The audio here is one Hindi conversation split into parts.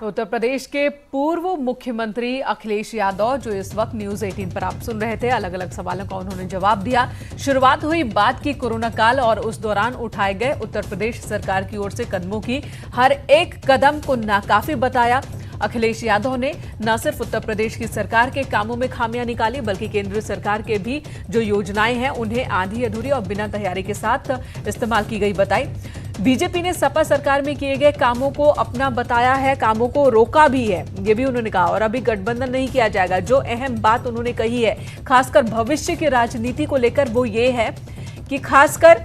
उत्तर प्रदेश के पूर्व मुख्यमंत्री अखिलेश यादव जो इस वक्त न्यूज 18 पर आप सुन रहे थे, अलग अलग सवालों का उन्होंने जवाब दिया। शुरुआत हुई बात की कोरोना काल और उस दौरान उठाए गए उत्तर प्रदेश सरकार की ओर से कदमों की। हर एक कदम को नाकाफी बताया। अखिलेश यादव ने न सिर्फ उत्तर प्रदेश की सरकार के कामों में खामियां निकाली, बल्कि केंद्र सरकार के भी जो योजनाएं हैं उन्हें आधी अधूरी और बिना तैयारी के साथ इस्तेमाल की गई बताई। बीजेपी ने सपा सरकार में किए गए कामों को अपना बताया है, कामों को रोका भी है, ये भी उन्होंने कहा। और अभी गठबंधन नहीं किया जाएगा। जो अहम बात उन्होंने कही है खासकर भविष्य की राजनीति को लेकर, वो ये है कि खासकर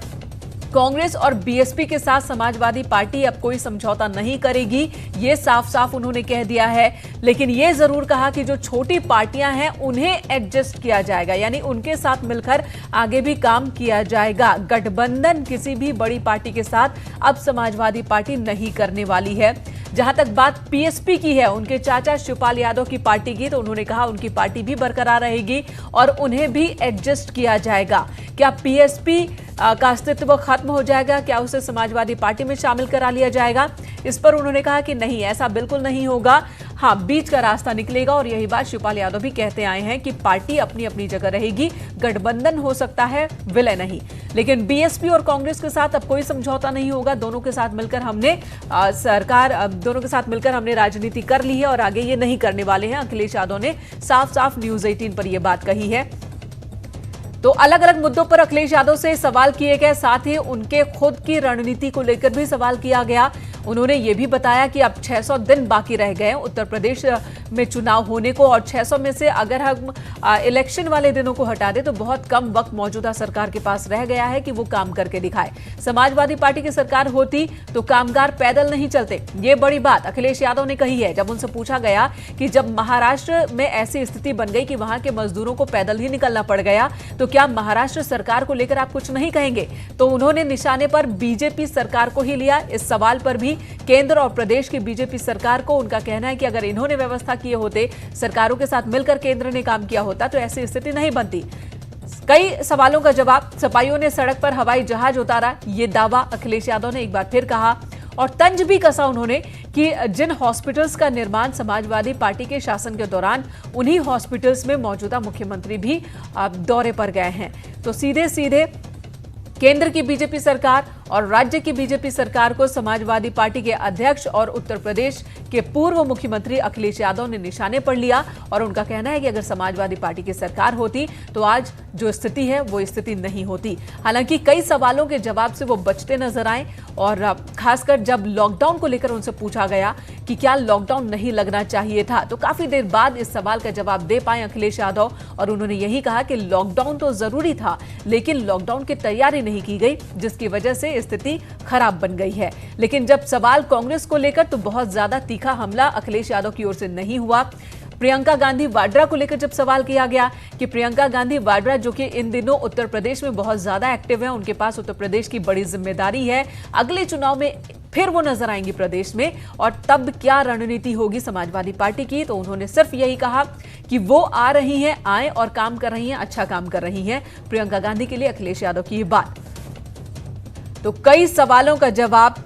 कांग्रेस और बीएसपी के साथ समाजवादी पार्टी अब कोई समझौता नहीं करेगी, ये साफ साफ उन्होंने कह दिया है। लेकिन ये जरूर कहा कि जो छोटी पार्टियां हैं उन्हें एडजस्ट किया जाएगा, यानी उनके साथ मिलकर आगे भी काम किया जाएगा। गठबंधन किसी भी बड़ी पार्टी के साथ अब समाजवादी पार्टी नहीं करने वाली है। जहां तक बात पीएसपी की है, उनके चाचा शिवपाल यादव की पार्टी की, तो उन्होंने कहा उनकी पार्टी भी बरकरार रहेगी और उन्हें भी एडजस्ट किया जाएगा। क्या पीएसपी का अस्तित्व खत्म हो जाएगा? क्या उसे समाजवादी पार्टी में शामिल करा लिया जाएगा? इस पर उन्होंने कहा कि नहीं, ऐसा बिल्कुल नहीं होगा। हाँ, बीच का रास्ता निकलेगा। और यही बात शिवपाल यादव भी कहते आए हैं कि पार्टी अपनी अपनी जगह रहेगी, गठबंधन हो सकता है, विलय नहीं। लेकिन बीएसपी और कांग्रेस के साथ अब कोई समझौता नहीं होगा। दोनों के साथ मिलकर हमने राजनीति कर ली है और आगे ये नहीं करने वाले हैं। अखिलेश यादव ने साफ साफ न्यूज 18 पर यह बात कही है। तो अलग अलग मुद्दों पर अखिलेश यादव से सवाल किए गए, साथ ही उनके खुद की रणनीति को लेकर भी सवाल किया गया। उन्होंने ये भी बताया कि अब 600 दिन बाकी रह गए उत्तर प्रदेश में चुनाव होने को, और 600 में से अगर हम इलेक्शन वाले दिनों को हटा दें तो बहुत कम वक्त मौजूदा सरकार के पास रह गया है कि वो काम करके दिखाए। समाजवादी पार्टी की सरकार होती तो कामगार पैदल नहीं चलते, ये बड़ी बात अखिलेश यादव ने कही है। जब उनसे पूछा गया कि जब महाराष्ट्र में ऐसी स्थिति बन गई कि वहां के मजदूरों को पैदल ही निकलना पड़ गया, तो क्या महाराष्ट्र सरकार को लेकर आप कुछ नहीं कहेंगे? तो उन्होंने निशाने पर बीजेपी सरकार को ही लिया। इस सवाल पर भी केंद्र और प्रदेश की बीजेपी सरकार को, उनका कहना है कि अगर इन्होंने व्यवस्था किए होते, सरकारों के साथ मिलकर केंद्र ने काम किया होता, तो ऐसी स्थिति नहीं बनती। कई सवालों का जवाब, सपाइयों ने सड़क पर हवाई जहाज उतारा, ये दावा अखिलेश यादव ने एक बार फिर कहा। और तंज भी कसा उन्होंने कि जिन हॉस्पिटल्स का निर्माण समाजवादी पार्टी के शासन के दौरान, उन्हीं हॉस्पिटल्स में मौजूदा मुख्यमंत्री भी दौरे पर गए हैं। तो सीधे सीधे केंद्र की बीजेपी सरकार और राज्य की बीजेपी सरकार को समाजवादी पार्टी के अध्यक्ष और उत्तर प्रदेश के पूर्व मुख्यमंत्री अखिलेश यादव ने निशाने पर लिया। और उनका कहना है कि अगर समाजवादी पार्टी की सरकार होती तो आज जो स्थिति है वो स्थिति नहीं होती। हालांकि कई सवालों के जवाब से वो बचते नजर आए, और खासकर जब लॉकडाउन को लेकर उनसे पूछा गया कि क्या लॉकडाउन नहीं लगना चाहिए था, तो काफी देर बाद इस सवाल का जवाब दे पाए अखिलेश यादव। और उन्होंने यही कहा कि लॉकडाउन तो जरूरी था, लेकिन लॉकडाउन की तैयारी नहीं की गई, जिसकी वजह से स्थिति खराब बन गई है। लेकिन जब सवाल कांग्रेस को लेकर, तो बहुत ज्यादा तीखा हमला अखिलेश यादव की ओर से नहीं हुआ। प्रियंका गांधी वाड्रा को लेकर जब सवाल किया गया कि प्रियंका गांधी वाड्रा जो कि इन दिनों उत्तर प्रदेश में बहुत ज्यादा एक्टिव है, उनके पास उत्तर प्रदेश की बड़ी जिम्मेदारी है, अगले चुनाव में फिर वो नजर आएंगी प्रदेश में, और तब क्या रणनीति होगी समाजवादी पार्टी की, तो उन्होंने सिर्फ यही कहा कि वो आ रही हैं, आए और काम कर रही हैं, अच्छा काम कर रही हैं। प्रियंका गांधी के लिए अखिलेश यादव की ये बात। तो कई सवालों का जवाब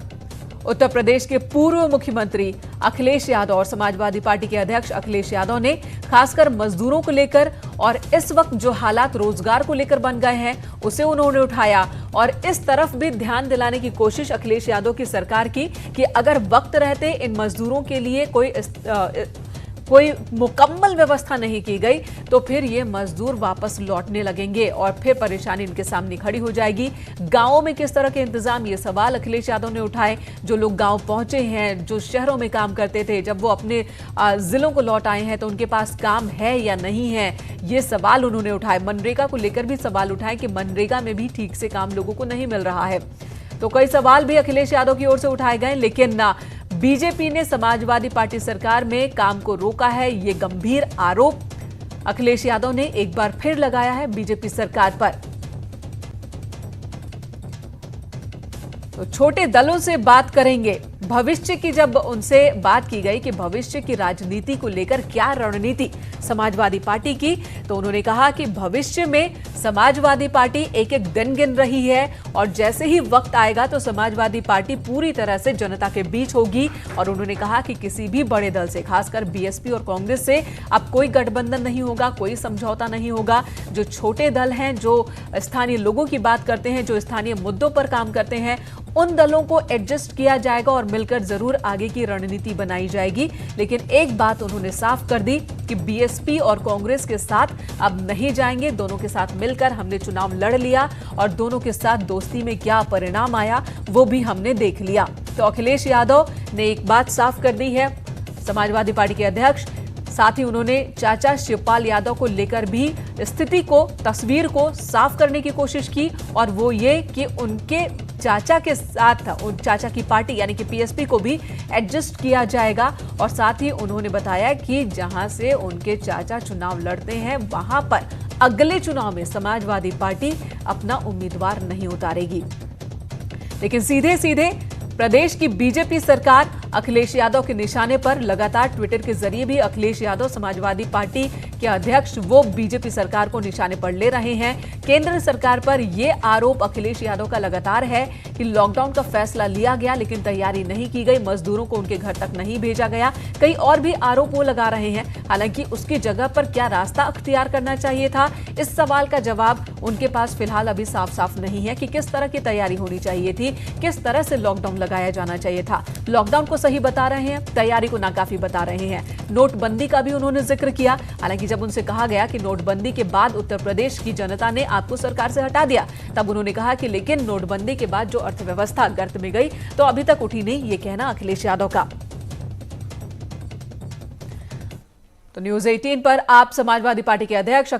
उत्तर प्रदेश के पूर्व मुख्यमंत्री अखिलेश यादव और समाजवादी पार्टी के अध्यक्ष अखिलेश यादव ने खासकर मजदूरों को लेकर और इस वक्त जो हालात रोजगार को लेकर बन गए हैं, उसे उन्होंने उठाया। और इस तरफ भी ध्यान दिलाने की कोशिश अखिलेश यादव की सरकार की कि अगर वक्त रहते इन मजदूरों के लिए कोई मुकम्मल व्यवस्था नहीं की गई, तो फिर ये मजदूर वापस लौटने लगेंगे और फिर परेशानी इनके सामने खड़ी हो जाएगी। गांवों में किस तरह के इंतजाम, ये सवाल अखिलेश यादव ने उठाए। जो लोग गांव पहुंचे हैं, जो शहरों में काम करते थे, जब वो अपने जिलों को लौट आए हैं, तो उनके पास काम है या नहीं है, ये सवाल उन्होंने उठाए। मनरेगा को लेकर भी सवाल उठाए कि मनरेगा में भी ठीक से काम लोगों को नहीं मिल रहा है। तो कई सवाल भी अखिलेश यादव की ओर से उठाए गए, लेकिन बीजेपी ने समाजवादी पार्टी सरकार में काम को रोका है, ये गंभीर आरोप अखिलेश यादव ने एक बार फिर लगाया है बीजेपी सरकार पर। तो छोटे दलों से बात करेंगे, भविष्य की जब उनसे बात की गई कि भविष्य की राजनीति को लेकर क्या रणनीति समाजवादी पार्टी की, तो उन्होंने कहा कि भविष्य में समाजवादी पार्टी एक एक दिन गिन रही है और जैसे ही वक्त आएगा तो समाजवादी पार्टी पूरी तरह से जनता के बीच होगी। और उन्होंने कहा कि किसी भी बड़े दल से, खासकर बीएसपी और कांग्रेस से अब कोई गठबंधन नहीं होगा, कोई समझौता नहीं होगा। जो छोटे दल हैं, जो स्थानीय लोगों की बात करते हैं, जो स्थानीय मुद्दों पर काम करते हैं, उन दलों को एडजस्ट किया जाएगा और मिलकर जरूर आगे की रणनीति बनाई जाएगी। लेकिन एक बात उन्होंने साफ कर दी कि बीएसपी और कांग्रेस के साथ अब नहीं जाएंगे। दोनों के साथ मिलकर हमने चुनाव लड़ लिया और दोनों के साथ दोस्ती में क्या परिणाम आया वो भी हमने देख लिया। तो अखिलेश यादव ने एक बात साफ कर दी है, समाजवादी पार्टी के अध्यक्ष। साथ ही उन्होंने चाचा शिवपाल यादव को लेकर भी स्थिति को, तस्वीर को साफ करने की कोशिश की और वो ये कि उनके चाचा के साथ उन चाचा की पार्टी यानी कि पीएसपी को भी एडजस्ट किया जाएगा। और साथ ही उन्होंने बताया कि जहां से उनके चाचा चुनाव लड़ते हैं वहां पर अगले चुनाव में समाजवादी पार्टी अपना उम्मीदवार नहीं उतारेगी। लेकिन सीधे सीधे प्रदेश की बीजेपी सरकार अखिलेश यादव के निशाने पर लगातार ट्विटर के जरिए भी अखिलेश यादव समाजवादी पार्टी के अध्यक्ष वो बीजेपी सरकार को निशाने पर ले रहे हैं। केंद्र सरकार पर यह आरोप अखिलेश यादव का लगातार है कि लॉकडाउन का फैसला लिया गया लेकिन तैयारी नहीं की गई, मजदूरों को उनके घर तक नहीं भेजा गया। कई और भी आरोप वो लगा रहे हैं। हालांकि उसकी जगह पर क्या रास्ता अख्तियार करना चाहिए था, इस सवाल का जवाब उनके पास फिलहाल अभी साफ साफ नहीं है कि किस तरह की तैयारी होनी चाहिए थी, किस तरह से लॉकडाउन लगाया जाना चाहिए था। लॉकडाउन को सही बता रहे हैं, तैयारी को नाकाफी बता रहे हैं। नोटबंदी का भी उन्होंने जिक्र किया। हालांकि जब उनसे कहा गया कि नोटबंदी के बाद उत्तर प्रदेश की जनता ने आपको सरकार से हटा दिया, तब उन्होंने कहा कि लेकिन नोटबंदी के बाद जो अर्थव्यवस्था गर्त में गई तो अभी तक उठी नहीं। ये कहना अखिलेश यादव का। तो न्यूज़ 18 पर आप समाजवादी पार्टी के अध्यक्ष